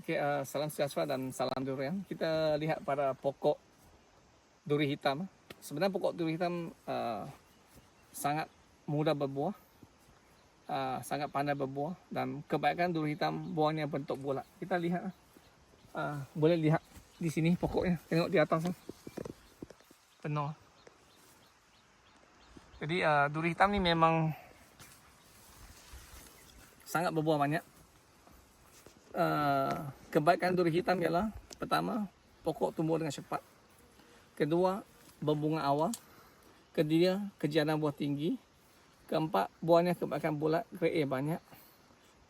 Okay, salam sejahtera dan salam durian. Kita lihat pada pokok duri hitam. Sebenarnya pokok duri hitam sangat mudah berbuah, sangat pandai berbuah, dan kebanyakan duri hitam buahnya bentuk bulat. Kita lihat, boleh lihat di sini pokoknya. Tengok di atas, penuh. Jadi duri hitam ni memang sangat berbuah banyak. Kebaikan duri hitam ialah pertama, pokok tumbuh dengan cepat. Kedua, berbunga awal. Ketiga, kejianan buah tinggi. Keempat, buahnya kebanyakan bulat, grade A banyak.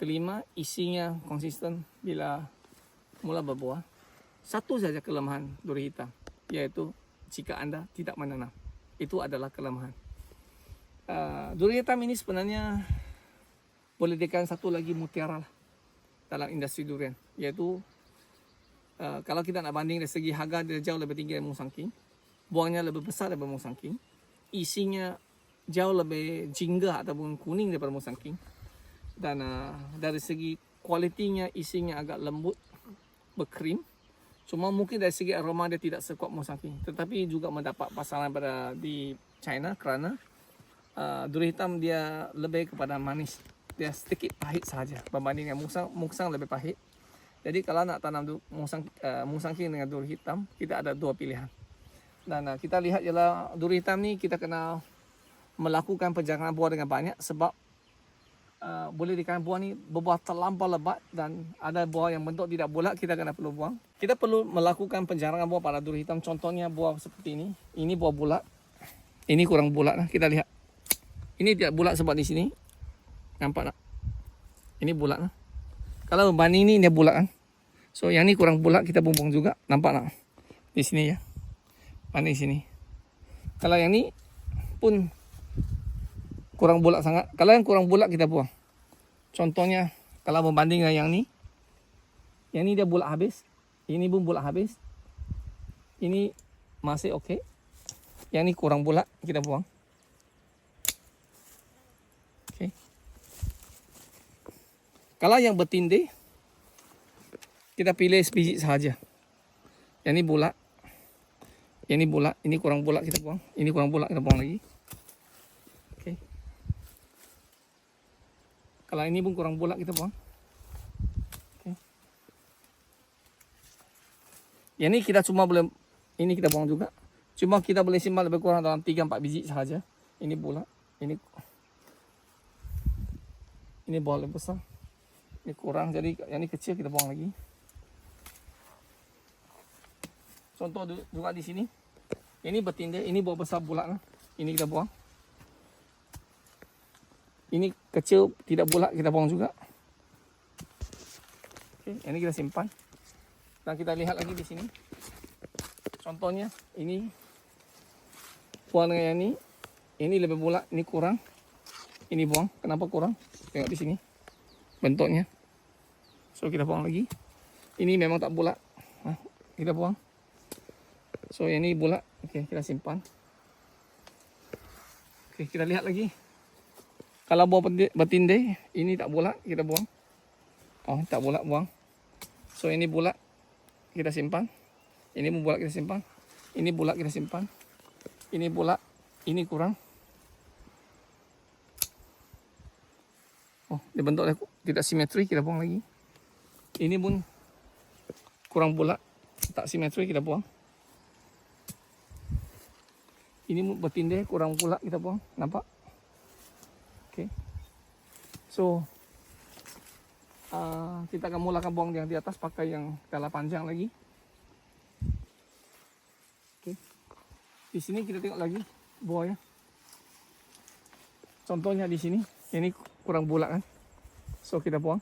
Kelima, isinya konsisten bila mula berbuah. Satu saja kelemahan duri hitam, iaitu jika anda tidak menanam. Itu adalah kelemahan. Duri hitam ini sebenarnya boleh dikatakan satu lagi mutiara lah dalam industri durian, iaitu kalau kita nak banding dari segi harga, dia jauh lebih tinggi dari musangking, buahnya lebih besar daripada musangking, isinya jauh lebih jingga ataupun kuning daripada musangking, dan dari segi kualitinya, isinya agak lembut, berkrim. Cuma mungkin dari segi aroma dia tidak sekuat musangking, tetapi juga mendapat pasaran pada di China kerana duri hitam dia lebih kepada manis. Dia sedikit pahit sahaja berbanding dengan musang lebih pahit. Jadi kalau nak tanam musangking dengan duri hitam, kita ada dua pilihan. Dan kita lihat ialah duri hitam ni kita kena melakukan penjarahan buah dengan banyak, sebab boleh dikatakan buah ni berbuah terlampau lebat dan ada buah yang bentuk tidak bulat, kita kena perlu buang. Kita perlu melakukan penjarahan buah pada duri hitam. Contohnya buah seperti ini. Ini buah bulat. Ini kurang bulat lah. Kita lihat. Ini tidak bulat sebab di sini. Nampak tak? Ini bulat lah. Kalau berbanding ni dia bulat kan. So yang ni kurang bulat, kita bumbung juga. Nampak tak? Di sini ya. Banding sini. Kalau yang ni pun kurang bulat sangat. Kalau yang kurang bulat kita buang. Contohnya kalau berbanding dengan yang ni. Yang ni dia bulat habis. Ini pun bulat habis. Ini masih okey. Yang ni kurang bulat, kita buang. Okey. Kalau yang bertindih, kita pilih sebiji sahaja. Yang ni bulat. Yang ni bulat. Ini kurang bulat, kita buang. Ini kurang bulat, kita buang lagi. Okey. Kalau ini pun kurang bulat, kita buang. Okey. Yang ni kita cuma boleh, ini kita buang juga. Cuma kita boleh simpan lebih kurang dalam 3-4 biji sahaja. Ini bulat. Ini buah lebih besar. Ini kurang, jadi yang ni kecil, kita buang lagi. Contoh juga di sini. Ini bertindih, ini buah besar bulat lah. Ini kita buang. Ini kecil, tidak bulat, kita buang juga. Okey, ini kita simpan. Dan kita lihat lagi di sini. Contohnya, ini buah dengan yang ni. Ini lebih bulat, ini kurang. Ini buang. Kenapa kurang? Tengok di sini. Bentuknya. So kita buang lagi. Ini memang tak bulat. Kita buang. So yang ni bulat. Okey, kita simpan. Okey, kita lihat lagi. Kalau buah bertindih, ini tak bulat, kita buang. Oh, tak bulat, buang. So ini bulat, kita simpan. Ini pun bulat, kita simpan. Ini bulat, kita simpan. Ini bulat, ini kurang. Oh, dia bentuk tidak simetri, kita buang lagi. Ini pun kurang bulat, tak simetri, kita buang. Ini bertindih, kurang bulat, kita buang. Nampak? Okey. So, kita akan mulakan buang yang di atas, pakai yang kala panjang lagi. Okey. Di sini kita tengok lagi buahnya. Contohnya di sini, ini kurang bulat kan. So kita buang.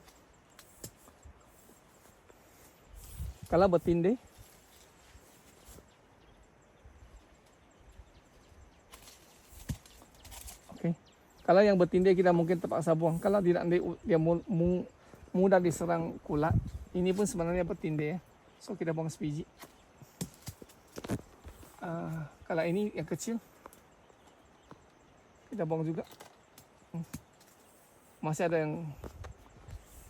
Kalau bertindih, okey. Kalau yang bertindih kita mungkin terpaksa buang. Kalau tidak, dia mudah diserang kulat. Ini pun sebenarnya bertindih ya. So kita buang sebiji. Kalau ini yang kecil, kita buang juga. Masih ada yang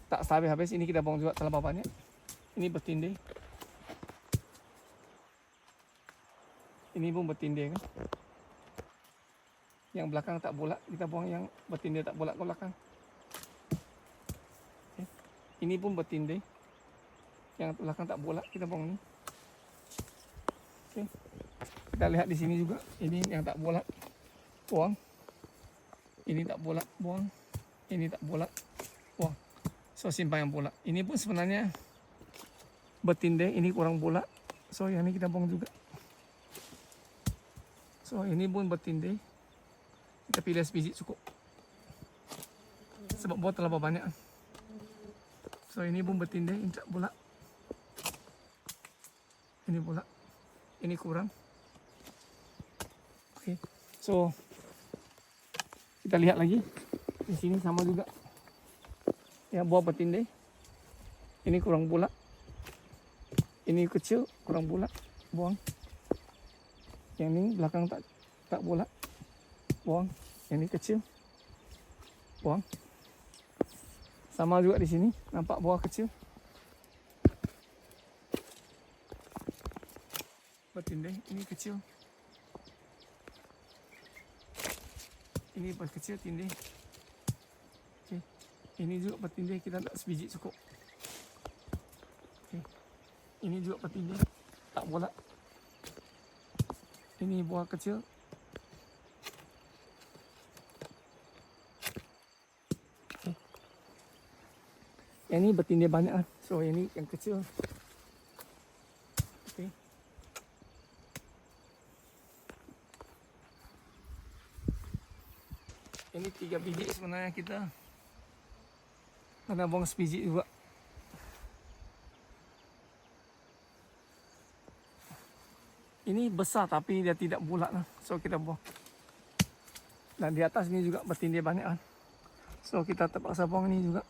tak habis, ini kita buang juga terlalu banyak. Ini bertindih. Ini pun bertindih kan. Yang belakang tak bulat, kita buang yang bertindih tak bulat ke belakang. Okay. Ini pun bertindih. Yang belakang tak bulat, kita buang ni. Okay. Kita lihat di sini juga, ini yang tak bulat, buang. Ini tak bulat, buang. Ini tak bulat, buang. So simpan yang bulat. Ini pun sebenarnya bertindih, ini kurang bulat. So yang ni kita buang juga. So ini pun bertindih. Kita pilih sebiji cukup. Sebab buah terlalu banyak. So ini pun bertindih, ini tak bulat. Ini bulat. Ini kurang. Okay. So kita lihat lagi. Di sini sama juga. Ya, buah bertindih. Ini kurang bulat. Ini kecil, kurang bulat. Buang. Yang ini belakang tak bulat. Buang. Yang ini kecil. Buang. Sama juga di sini. Nampak buah kecil. Bertindih. Ini kecil. Ini kecil tindih. Okay. Ini juga bertindih. Kita tak sebiji cukup. Okay. Ini juga bertindih. Tak bulat. Ini buah kecil. Okay. Yang ini bertindih banyak. So yang ini yang kecil. Okay. Ini 3 biji sebenarnya kita kena buang sebiji juga. Ini besar tapi dia tidak bulat lah. So kita buang. Dan di atas ni juga bertindih banyak kan. So kita terpaksa buang ni juga.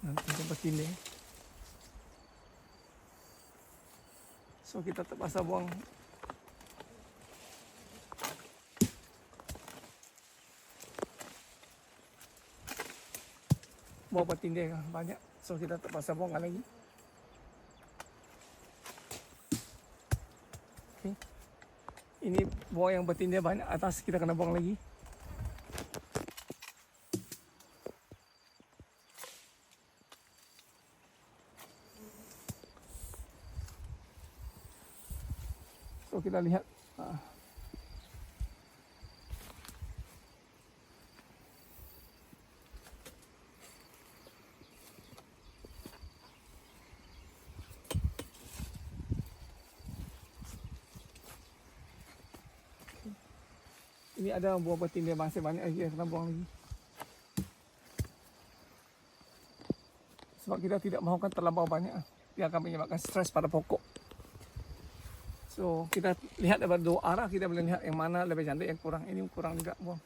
Nanti kita bertindih. So kita terpaksa buang. Buah bertindih kan banyak. So kita terpaksa buang lagi. Okay. Ini buah yang bertindih banyak atas, kita kena buang lagi. So kita lihat. Ini ada buah bertindih masih banyak lagi, kena buang lagi. Sebab kita tidak mahukan terlampau banyak. Dia akan menyebabkan stres pada pokok. So kita lihat daripada dua arah, kita boleh lihat yang mana lebih cantik, yang kurang. Ini kurang juga buang.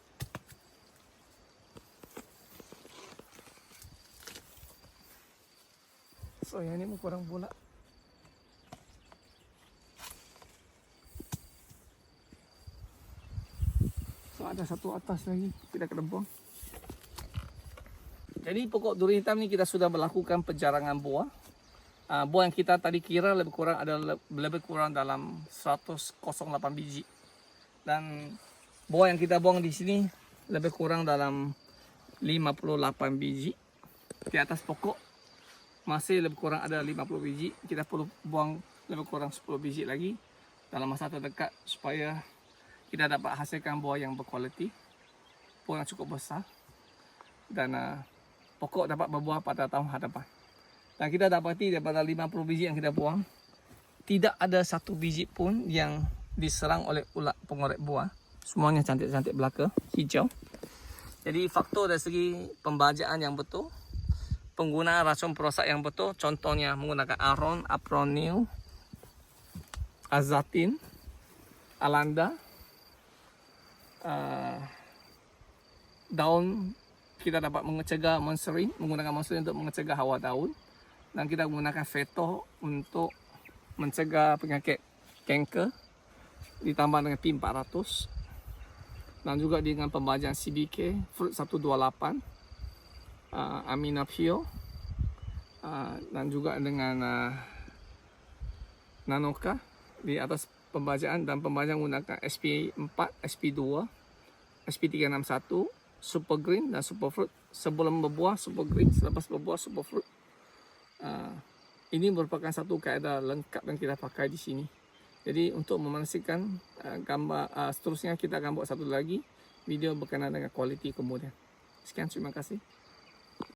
So yang ini kurang bulat. So ada satu atas lagi, kita kena buang. Jadi pokok duri hitam ni kita sudah melakukan penjarangan buah. Buah yang kita tadi kira lebih kurang ada lebih kurang dalam 108 biji. Dan buah yang kita buang di sini lebih kurang dalam 58 biji. Di atas pokok masih lebih kurang ada 50 biji. Kita perlu buang lebih kurang 10 biji lagi dalam masa terdekat supaya kita dapat hasilkan buah yang berkualiti, buah yang cukup besar, dan pokok dapat berbuah pada tahun hadapan. Dan kita dapati daripada 50 biji yang kita buang, tidak ada satu biji pun yang diserang oleh ulat pengorek buah. Semuanya cantik-cantik belaka, hijau. Jadi faktor dari segi pembajaan yang betul, penggunaan racun perosak yang betul, contohnya menggunakan aron, apronil, azatin, alanda, daun kita dapat mencegah monstering, menggunakan monstering untuk mencegah hawa daun. Dan kita menggunakan Veto untuk mencegah penyakit kanker, ditambah dengan P400. dan juga dengan pembajaan CBK Fruit 128, Amina Pio, dan juga dengan Nanoka di atas pembajaan, dan pembajaan menggunakan SP4, SP2, SP361, Super Green dan Super Fruit. Sebelum berbuah Super Green, selepas berbuah Super Fruit. Ini merupakan satu kaedah lengkap yang kita pakai di sini. Jadi untuk memastikan gambar seterusnya, kita akan buat satu lagi video berkenaan dengan kualiti kemudian. Sekian, terima kasih.